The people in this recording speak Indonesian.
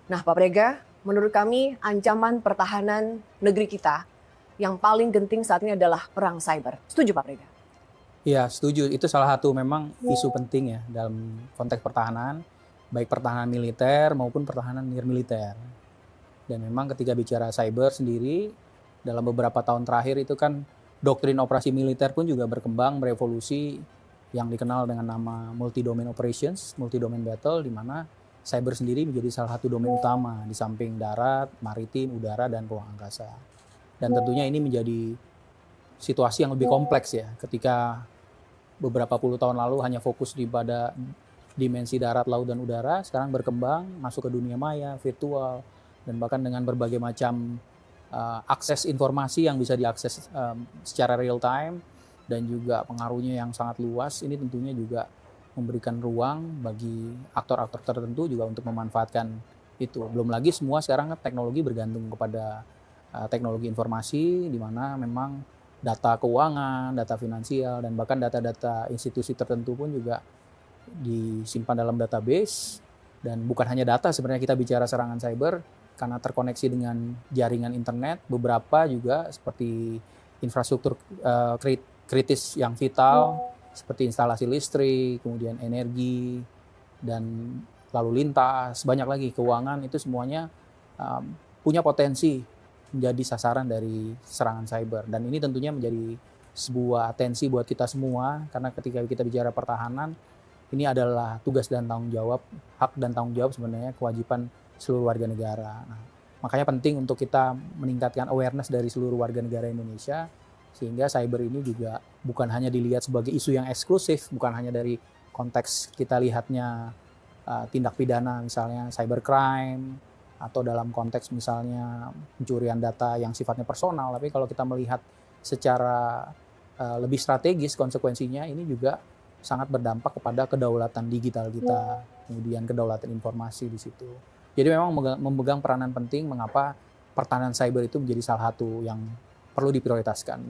Nah, Pak Prega, menurut kami ancaman pertahanan negeri kita yang paling genting saat ini adalah perang cyber. Setuju Pak Prega? Iya, setuju. Itu salah satu memang isu penting ya dalam konteks pertahanan, baik pertahanan militer maupun pertahanan nirmiliter. Dan memang ketika bicara cyber sendiri, dalam beberapa tahun terakhir itu kan doktrin operasi militer pun juga berkembang, berevolusi yang dikenal dengan nama multi-domain operations, multi-domain battle, di mana cyber sendiri menjadi salah satu domain utama di samping darat, maritim, udara, dan ruang angkasa. Dan tentunya ini menjadi situasi yang lebih kompleks ya, ketika beberapa puluh tahun lalu hanya fokus pada dimensi darat, laut, dan udara, sekarang berkembang masuk ke dunia maya, virtual, dan bahkan dengan berbagai macam akses informasi yang bisa diakses secara real time, dan juga pengaruhnya yang sangat luas. Ini tentunya juga memberikan ruang bagi aktor-aktor tertentu juga untuk memanfaatkan itu. Belum lagi semua sekarang teknologi bergantung kepada teknologi informasi, di mana memang data keuangan, data finansial, dan bahkan data-data institusi tertentu pun juga disimpan dalam database. Dan bukan hanya data, sebenarnya kita bicara serangan cyber karena terkoneksi dengan jaringan internet, beberapa juga seperti infrastruktur kritis yang vital, seperti instalasi listrik, kemudian energi, dan lalu lintas, banyak lagi keuangan, itu semuanya punya potensi menjadi sasaran dari serangan cyber. Dan ini tentunya menjadi sebuah atensi buat kita semua, karena ketika kita bicara pertahanan, ini adalah tugas dan tanggung jawab, hak dan tanggung jawab sebenarnya, kewajiban seluruh warga negara. Nah, makanya penting untuk kita meningkatkan awareness dari seluruh warga negara Indonesia, sehingga cyber ini juga bukan hanya dilihat sebagai isu yang eksklusif, bukan hanya dari konteks kita lihatnya tindak pidana misalnya cybercrime, atau dalam konteks misalnya pencurian data yang sifatnya personal, tapi kalau kita melihat secara lebih strategis, konsekuensinya ini juga sangat berdampak kepada kedaulatan digital kita, kemudian kedaulatan informasi di situ. Jadi memang memegang peranan penting mengapa pertahanan cyber itu menjadi salah satu yang perlu diprioritaskan.